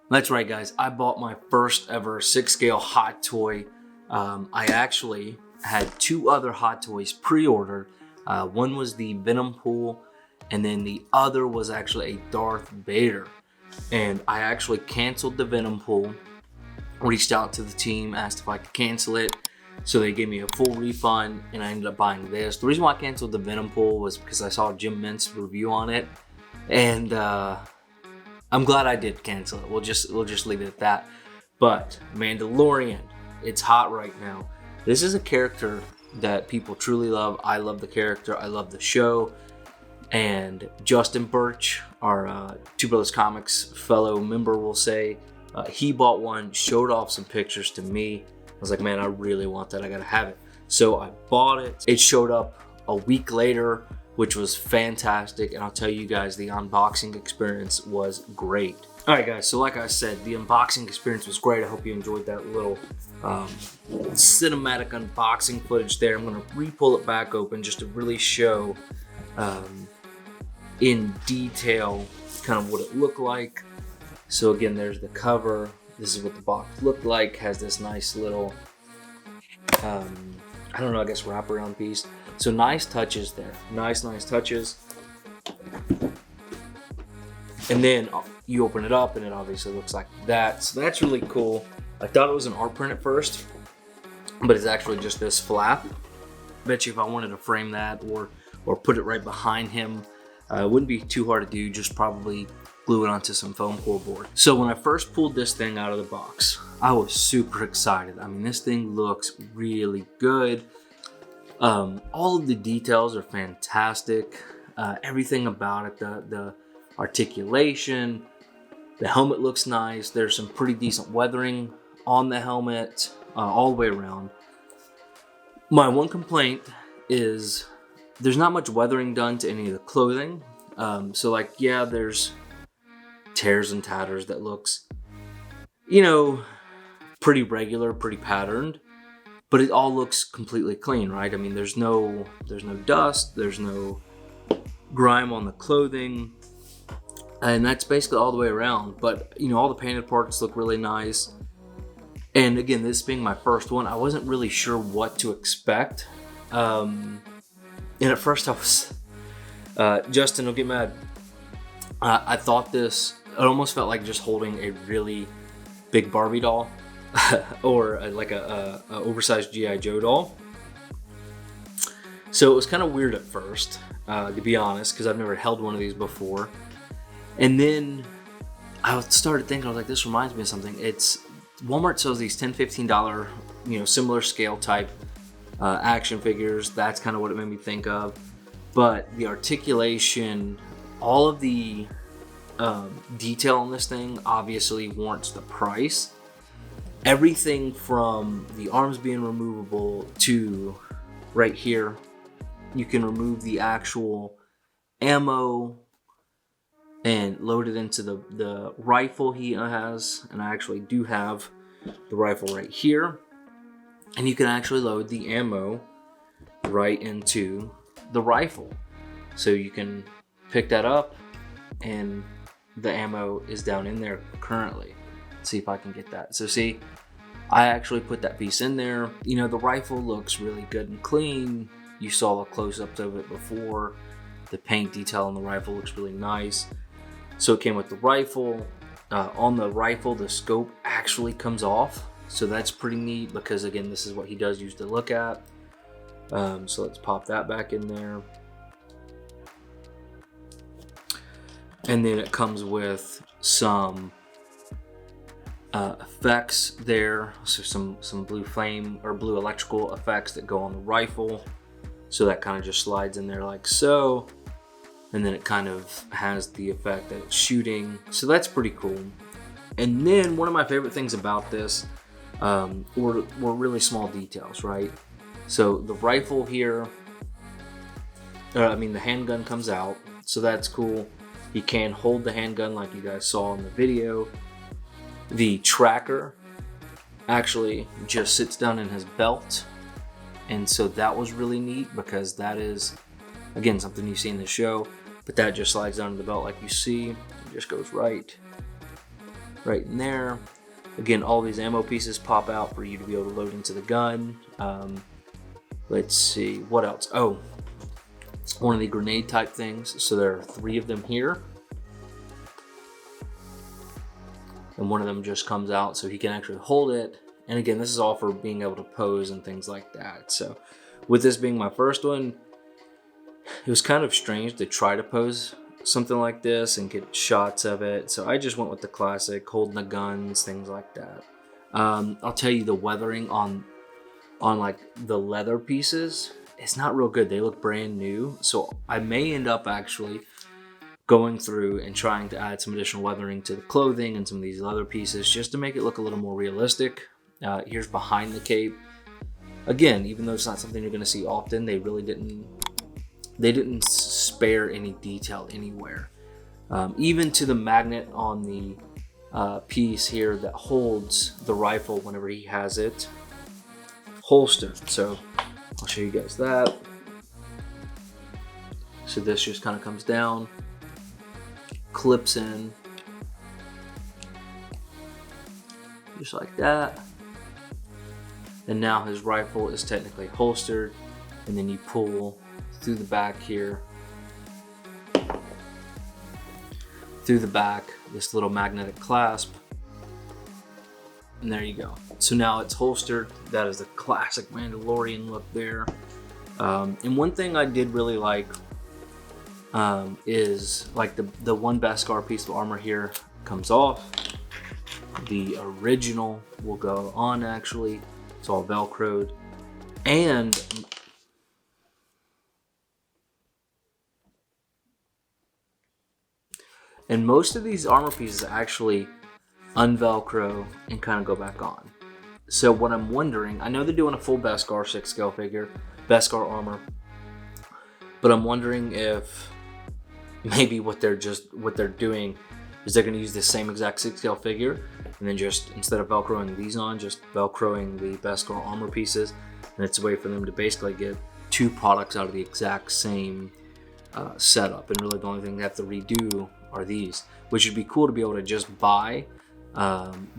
That's right, guys. I bought my first ever 6-scale hot toy. I actually had 2 other hot toys pre-ordered. One was the Venom Pool, and then the other was actually a Darth Vader. And I actually canceled the Venom Pool, reached out to the team, asked if I could cancel it. So they gave me a full refund, and I ended up buying this. The reason why I canceled the Venom Pool was because I saw Jim Mint's review on it, and I'm glad I did cancel it. We'll just leave it at that. But Mandalorian, it's hot right now. This is a character that people truly love. I love the character. I love the show. And Justin Birch, our Two Brothers Comics fellow member, will say, he bought one, showed off some pictures to me. I was like, man, I really want that. I gotta have it. So I bought it. It showed up a week later, which was fantastic. And I'll tell you guys, the unboxing experience was great. All right, guys. So like I said, the unboxing experience was great. I hope you enjoyed that little cinematic unboxing footage there. I'm gonna re-pull it back open just to really show in detail kind of what it looked like. So again, there's the cover. This is what the box looked like. Has this nice little, I don't know, I guess wraparound piece. So nice touches there. Nice touches. And then you open it up and it obviously looks like that. So that's really cool. I thought it was an art print at first, but it's actually just this flap. Bet you if I wanted to frame that or put it right behind him, it wouldn't be too hard to do. Just probably glue it onto some foam core board. So when I first pulled this thing out of the box, I was super excited. I mean, this thing looks really good. All of the details are fantastic. Everything about it, the articulation, the helmet looks nice. There's some pretty decent weathering on the helmet all the way around. My one complaint is there's not much weathering done to any of the clothing. So like, yeah, there's tears and tatters that looks, you know, pretty regular, pretty patterned, but it all looks completely clean, right? I mean, there's no dust, there's no grime on the clothing, and that's basically all the way around. But you know, all the painted parts look really nice. And again, this being my first one, I wasn't really sure what to expect. And at first I was, Justin will get mad. I thought this, it almost felt like just holding a really big Barbie doll or like a oversized G.I. Joe doll. So it was kind of weird at first, to be honest, because I've never held one of these before. And then I started thinking, I was like, this reminds me of something. It's Walmart sells these $10, $15, you know, similar scale type action figures. That's kind of what it made me think of. But the articulation, all of the detail on this thing obviously warrants the price. Everything from the arms being removable to right here, you can remove the actual ammo and load it into the rifle he has. And I actually do have the rifle right here. And you can actually load the ammo right into the rifle. So you can pick that up and the ammo is down in there currently. Let's see if I can get that. So see, I actually put that piece in there. You know, the rifle looks really good and clean. You saw the close-ups of it before. The paint detail on the rifle looks really nice. So it came with the rifle. On the rifle, the scope actually comes off. So that's pretty neat because, again, this is what he does use to look at. So let's pop that back in there. And then it comes with some effects there. So some blue flame or blue electrical effects that go on the rifle. So that kind of just slides in there like so. And then it kind of has the effect that it's shooting. So that's pretty cool. And then one of my favorite things about this were really small details, right? So the rifle here, the handgun comes out. So that's cool. He can hold the handgun like you guys saw in the video. The tracker actually just sits down in his belt. And so that was really neat because that is, again, something you see in the show, but that just slides down to the belt like you see. It just goes right right in there. Again, all these ammo pieces pop out for you to be able to load into the gun. Let's see, what else? Oh, one of the grenade type things. So there are 3 of them here. And one of them just comes out so he can actually hold it. And again, this is all for being able to pose and things like that. So with this being my first one, it was kind of strange to try to pose something like this and get shots of it. So I just went with the classic, holding the guns, things like that. I'll tell you, the weathering on like the leather pieces, it's not real good. They look brand new. So I may end up actually going through and trying to add some additional weathering to the clothing and some of these leather pieces just to make it look a little more realistic. Here's behind the cape. Again, even though it's not something you're going to see often, they really didn't spare any detail anywhere. Even to the magnet on the piece here that holds the rifle whenever he has it holstered. So I'll show you guys that. So this just kind of comes down, clips in, just like that. And now his rifle is technically holstered, and then you pull through the back here, through the back, this little magnetic clasp, and there you go. So now it's holstered. That is the classic Mandalorian look there. And one thing I did really like is like the one Beskar piece of armor here comes off. The original will go on actually. It's all Velcroed. And most of these armor pieces actually unvelcro and kind of go back on. So what I'm wondering, I know they're doing a full Beskar 6 scale figure, Beskar armor, but I'm wondering if maybe what they're doing is they're going to use the same exact 6 scale figure, and then just instead of velcroing these on, just velcroing the Beskar armor pieces, and it's a way for them to basically get 2 products out of the exact same setup, and really the only thing they have to redo are these, which would be cool to be able to just buy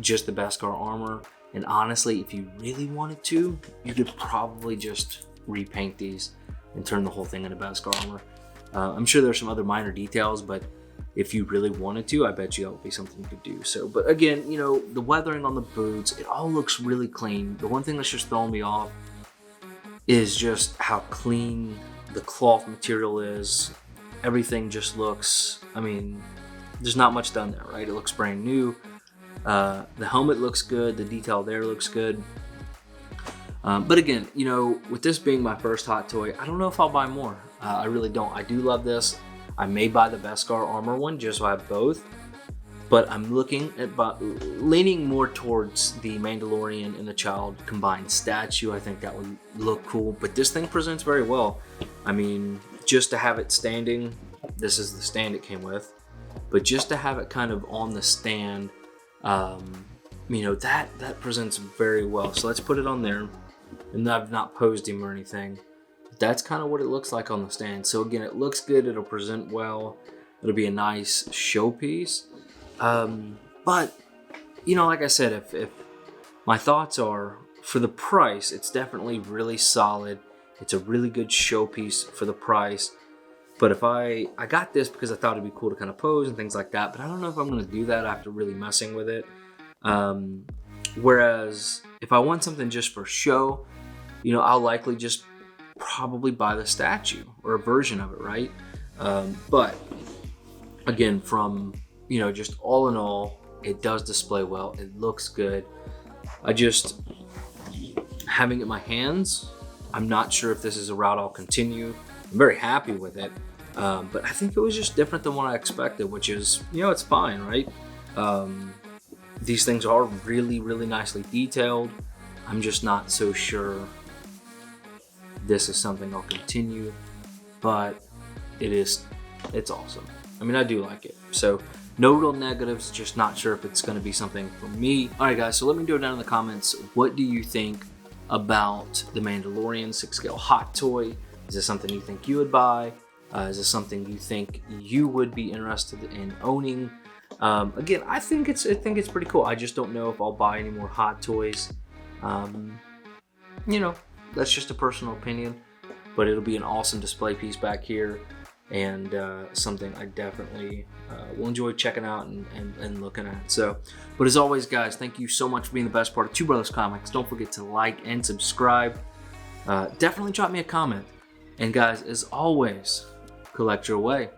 just the Beskar armor. And honestly, if you really wanted to, you could probably just repaint these and turn the whole thing into Beskar armor. I'm sure there's some other minor details, but if you really wanted to, I bet you that would be something you could do. So, but again, you know, the weathering on the boots, it all looks really clean. The one thing that's just throwing me off is just how clean the cloth material is. Everything just looks, I mean, there's not much done there, right? It looks brand new. The helmet looks good. The detail there looks good. But again, you know, with this being my first hot toy, I don't know if I'll buy more. I really don't. I do love this. I may buy the Beskar armor one just so I have both. But I'm looking at leaning more towards the Mandalorian and the child combined statue. I think that would look cool. But this thing presents very well. I mean, just to have it standing, this is the stand it came with. But just to have it kind of on the stand, you know, that presents very well. So let's put it on there. And I've not posed him or anything. But that's kind of what it looks like on the stand. So again, it looks good. It'll present well. It'll be a nice showpiece. But, you know, like I said, if my thoughts are, for the price, it's definitely really solid. It's a really good showpiece for the price. But if I got this because I thought it'd be cool to kind of pose and things like that, but I don't know if I'm going to do that after really messing with it. Whereas if I want something just for show, you know, I'll likely just probably buy the statue or a version of it, right? But again, from, you know, just all in all, it does display well. It looks good. I just, having it in my hands, I'm not sure if this is a route I'll continue. I'm very happy with it. But I think it was just different than what I expected, which is, you know, it's fine, right? These things are really, really nicely detailed. I'm just not so sure this is something I'll continue, but it's awesome. I mean, I do like it. So no real negatives, just not sure if it's going to be something for me. All right, guys, so let me know down in the comments, what do you think about the Mandalorian 6 scale hot toy? Is this something you think you would buy? Is this something you think you would be interested in owning? Again, I think it's pretty cool. I just don't know if I'll buy any more Hot Toys. You know, that's just a personal opinion, but it'll be an awesome display piece back here, and something I definitely will enjoy checking out and looking at. So, but as always, guys, thank you so much for being the best part of Two Brothers Comics. Don't forget to like and subscribe. Definitely drop me a comment. And guys, as always, collect your way.